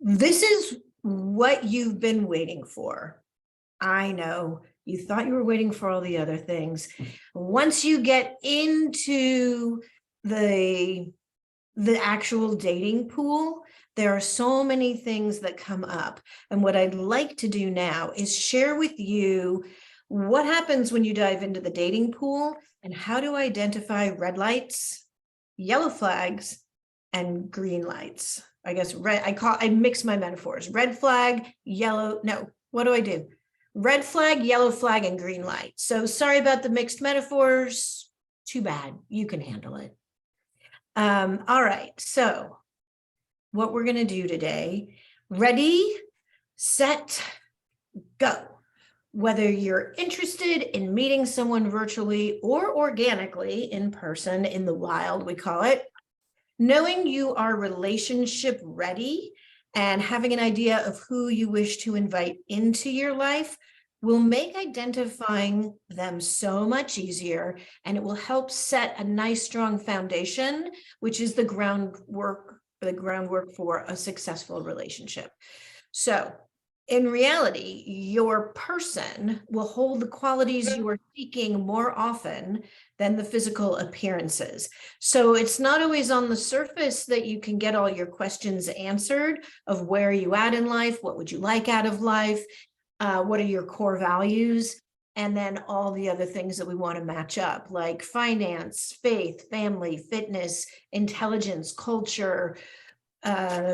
This is what you've been waiting for. I know you thought you were waiting for all the other things. Once you get into the actual dating pool, there are so many things that come up. And what I'd like to do now is share with you what happens when you dive into the dating pool and how to identify red lights, yellow flags, and green lights. I guess I mix my metaphors. Red flag, yellow, no, what do I do? Red flag, yellow flag, and green light. So sorry about the mixed metaphors. Too bad, you can handle it. All right, so what we're gonna do today, ready, set, go. Whether you're interested in meeting someone virtually or organically in person, in the wild, we call it, knowing you are relationship ready and having an idea of who you wish to invite into your life will make identifying them so much easier, and it will help set a nice, strong foundation, which is the groundwork for a successful relationship. So in reality, your person will hold the qualities you are seeking more often than the physical appearances. So it's not always on the surface that you can get all your questions answered of where are you at in life, what would you like out of life, what are your core values, and then all the other things that we want to match up, like finance, faith, family, fitness, intelligence, culture,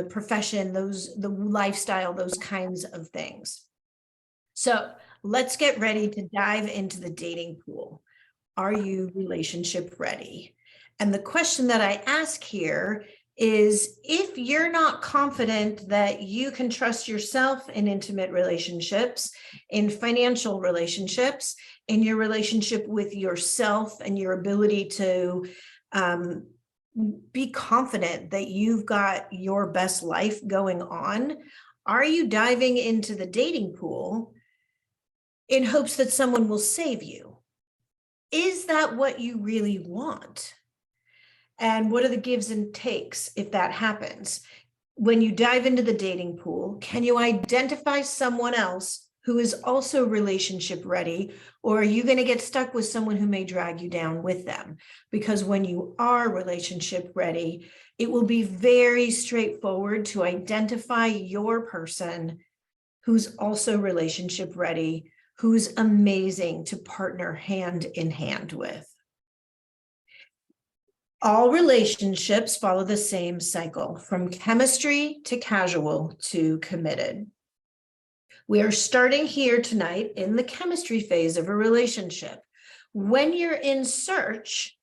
profession, the lifestyle, those kinds of things. So let's get ready to dive into the dating pool. Are you relationship ready? And the question that I ask here is, if you're not confident that you can trust yourself in intimate relationships, in financial relationships, in your relationship with yourself and your ability to be confident that you've got your best life going on, are you diving into the dating pool in hopes that someone will save you? Is that what you really want? And what are the gives and takes if that happens? When you dive into the dating pool, can you identify someone else who is also relationship ready, or are you going to get stuck with someone who may drag you down with them? Because when you are relationship ready, it will be very straightforward to identify your person who's also relationship ready, who's amazing to partner hand in hand with. All relationships follow the same cycle, from chemistry to casual to committed. We are starting here tonight in the chemistry phase of a relationship. When you're in search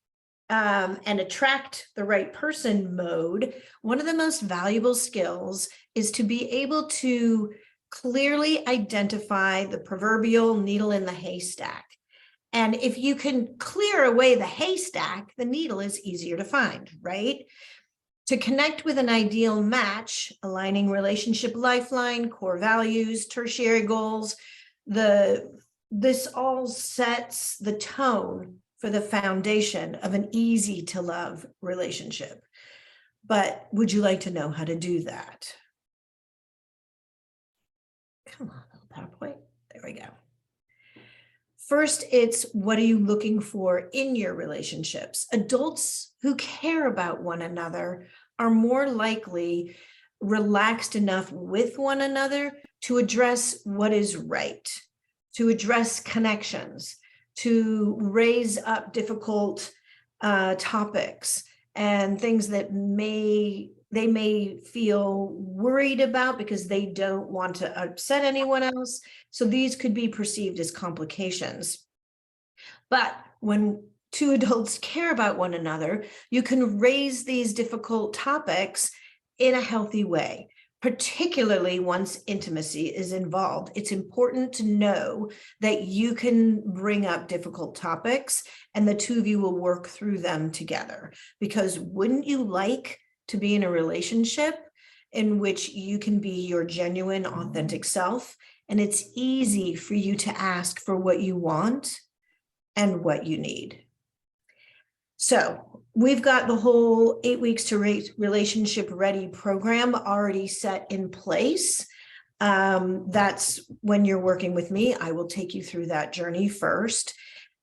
and attract the right person mode, one of the most valuable skills is to be able to clearly identify the proverbial needle in the haystack. And if you can clear away the haystack, the needle is easier to find, right? To connect with an ideal match, aligning relationship lifeline, core values, tertiary goals, this all sets the tone for the foundation of an easy to love relationship. But would you like to know how to do that? Come on, PowerPoint. There we go. First, it's what are you looking for in your relationships? Adults who care about one another are more likely relaxed enough with one another to address what is right, to address connections, to raise up difficult topics and things that they may feel worried about because they don't want to upset anyone else. So these could be perceived as complications. But when two adults care about one another, you can raise these difficult topics in a healthy way, particularly once intimacy is involved. It's important to know that you can bring up difficult topics and the two of you will work through them together. Because wouldn't you like to be in a relationship in which you can be your genuine, authentic self, and it's easy for you to ask for what you want and what you need? So we've got the whole 8 weeks to relationship ready program already set in place. That's when you're working with me, I will take you through that journey first.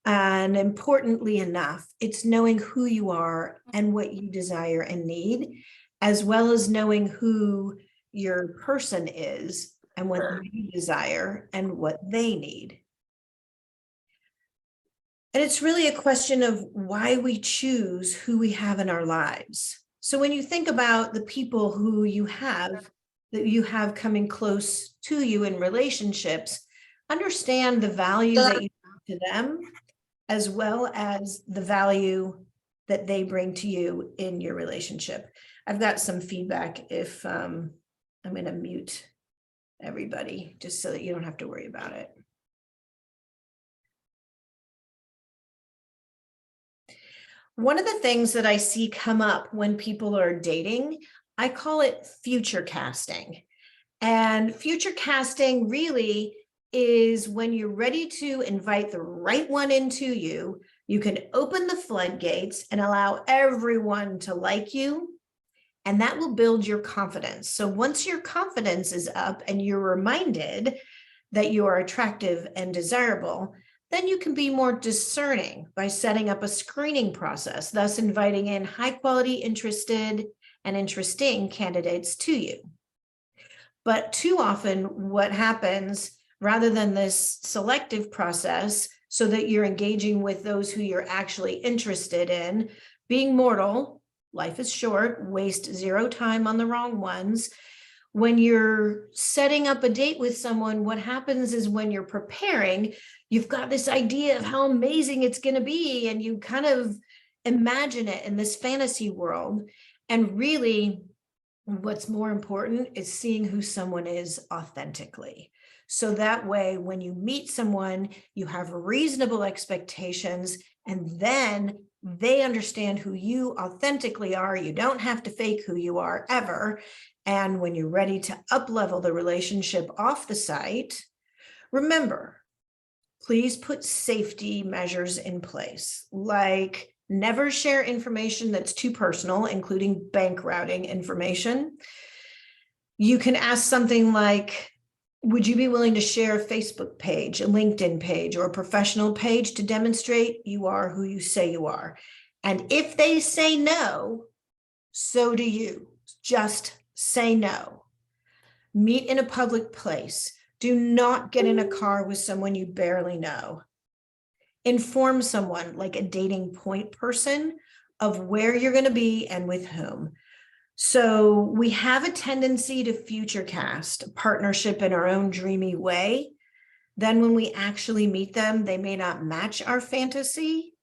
And importantly enough, it's knowing who you are and what you desire and need, as well as knowing who your person is and what they desire and what they need. And it's really a question of why we choose who we have in our lives. So when you think about the people who you have, that you have coming close to you in relationships, understand the value that you bring to them, as well as the value that they bring to you in your relationship. I've got some feedback if I'm going to mute everybody just so that you don't have to worry about it. One of the things that I see come up when people are dating, I call it future casting. And future casting really is when you're ready to invite the right one into you, you can open the floodgates and allow everyone to like you, and that will build your confidence. So once your confidence is up and you're reminded that you are attractive and desirable, then you can be more discerning by setting up a screening process, thus inviting in high quality, interested, and interesting candidates to you. But too often what happens, rather than this selective process so that you're engaging with those who you're actually interested in, being mortal, life is short, waste zero time on the wrong ones. When you're setting up a date with someone, what happens is when you're preparing, you've got this idea of how amazing it's going to be, and you kind of imagine it in this fantasy world. And really, what's more important is seeing who someone is authentically. So that way, when you meet someone, you have reasonable expectations, and then they understand who you authentically are. You don't have to fake who you are ever. And when you're ready to up-level the relationship off the site, remember, please put safety measures in place, like never share information that's too personal, including bank routing information. You can ask something like, would you be willing to share a Facebook page, a LinkedIn page, or a professional page to demonstrate you are who you say you are? And if they say no, so do you. Just say no. Meet in a public place. Do not get in a car with someone you barely know. Inform someone, like a dating point person, of where you're going to be and with whom. So we have a tendency to future cast a partnership in our own dreamy way. Then when we actually meet them, they may not match our fantasy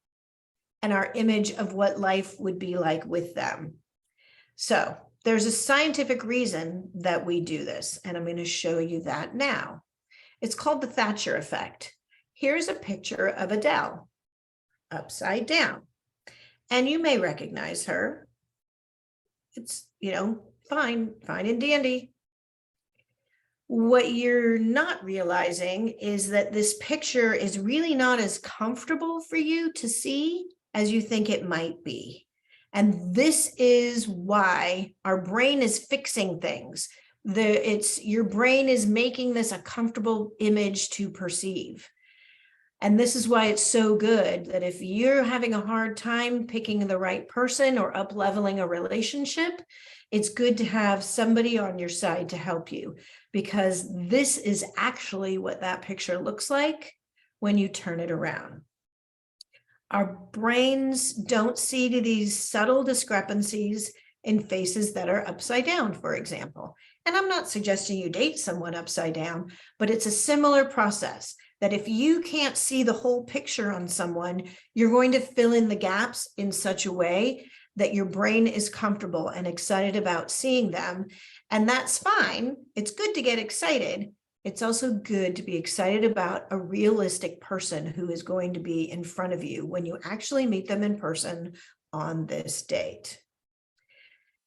and our image of what life would be like with them. So there's a scientific reason that we do this, and I'm going to show you that now. It's called the Thatcher effect. Here's a picture of Adele, upside down. And you may recognize her. It's, fine and dandy. What you're not realizing is that this picture is really not as comfortable for you to see as you think it might be. And this is why our brain is fixing things. Your brain is making this a comfortable image to perceive. And this is why it's so good that if you're having a hard time picking the right person or up-leveling a relationship, it's good to have somebody on your side to help you, because this is actually what that picture looks like when you turn it around. Our brains don't see to these subtle discrepancies in faces that are upside down, for example. And I'm not suggesting you date someone upside down, but it's a similar process. That if you can't see the whole picture on someone, you're going to fill in the gaps in such a way that your brain is comfortable and excited about seeing them. And that's fine. It's good to get excited. It's also good to be excited about a realistic person who is going to be in front of you when you actually meet them in person on this date.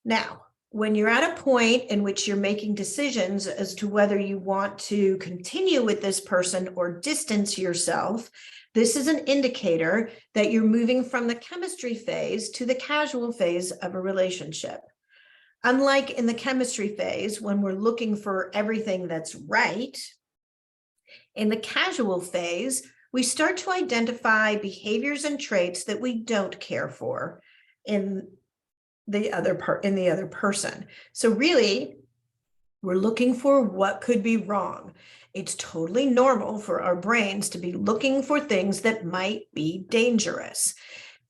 Now, when you're at a point in which you're making decisions as to whether you want to continue with this person or distance yourself, This is an indicator that you're moving from the chemistry phase to the casual phase of a relationship. Unlike in the chemistry phase, when we're looking for everything that's right, in the casual phase, we start to identify behaviors and traits that we don't care for in the other person. So really, we're looking for what could be wrong. It's totally normal for our brains to be looking for things that might be dangerous.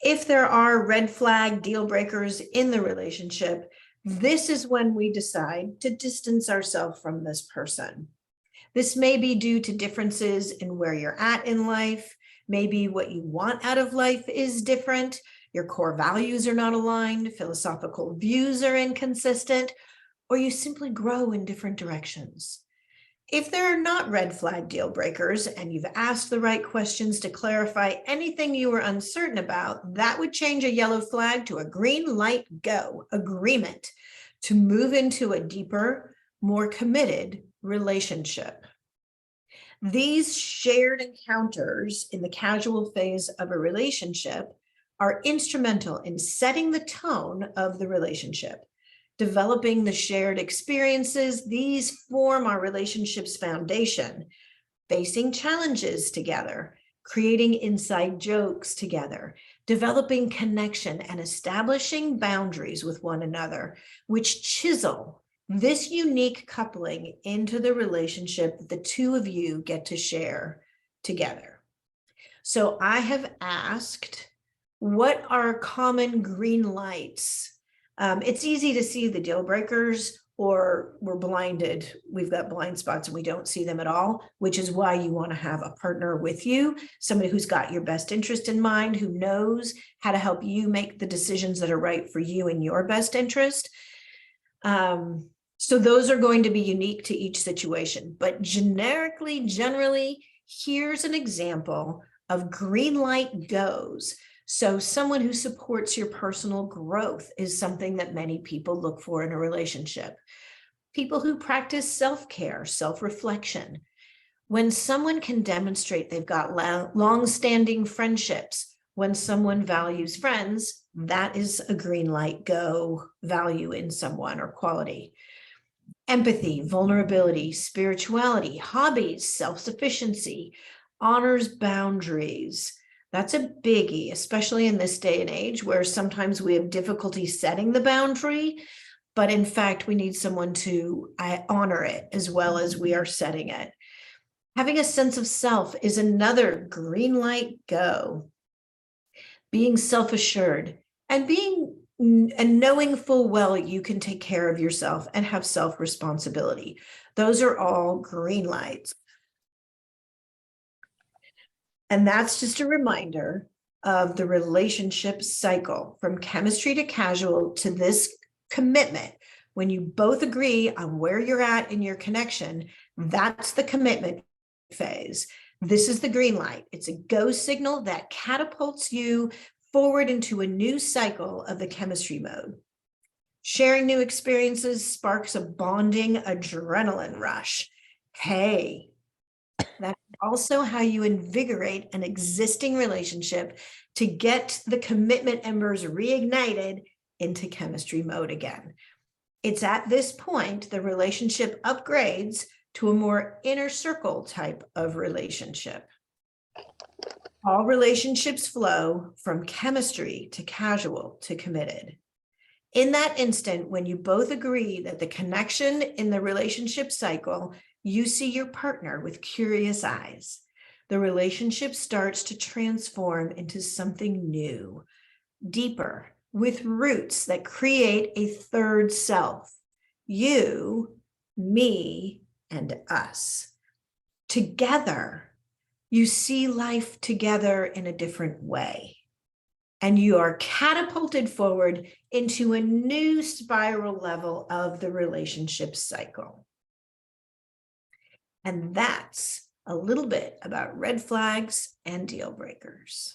If there are red flag deal breakers in the relationship, this is when we decide to distance ourselves from this person. This may be due to differences in where you're at in life. Maybe what you want out of life is different. Your core values are not aligned. Philosophical views are inconsistent, or you simply grow in different directions. If there are not red flag deal breakers and you've asked the right questions to clarify anything you were uncertain about, that would change a yellow flag to a green light go, agreement to move into a deeper, more committed relationship. These shared encounters in the casual phase of a relationship are instrumental in setting the tone of the relationship. Developing the shared experiences, these form our relationship's foundation. Facing challenges together, creating inside jokes together, developing connection and establishing boundaries with one another, which chisel this unique coupling into the relationship that the two of you get to share together. So I have asked, what are common green lights? It's easy to see the deal breakers, or we're blinded. We've got blind spots and we don't see them at all, which is why you want to have a partner with you, somebody who's got your best interest in mind, who knows how to help you make the decisions that are right for you in your best interest. So those are going to be unique to each situation, but generally, here's an example of green light goes. So someone who supports your personal growth is something that many people look for in a relationship. People who practice self-care, self-reflection. When someone can demonstrate they've got long-standing friendships, when someone values friends, that is a green light go value in someone or quality. Empathy, vulnerability, spirituality, hobbies, self-sufficiency, honors boundaries. That's a biggie, especially in this day and age where sometimes we have difficulty setting the boundary, but in fact, we need someone to honor it as well as we are setting it. Having a sense of self is another green light go. Being self-assured and knowing full well you can take care of yourself and have self-responsibility. Those are all green lights. And that's just a reminder of the relationship cycle from chemistry to casual to this commitment. When you both agree on where you're at in your connection, that's the commitment phase. This is the green light. It's a go signal that catapults you forward into a new cycle of the chemistry mode. Sharing new experiences sparks a bonding adrenaline rush. Hey, that's also how you invigorate an existing relationship to get the commitment embers reignited into chemistry mode again. It's at this point the relationship upgrades to a more inner circle type of relationship. All relationships flow from chemistry to casual to committed. In that instant, when you both agree that the connection in the relationship cycle, you see your partner with curious eyes. The relationship starts to transform into something new, deeper, with roots that create a third self. You, me, and us. Together, you see life together in a different way. And you are catapulted forward into a new spiral level of the relationship cycle. And that's a little bit about red flags and deal breakers.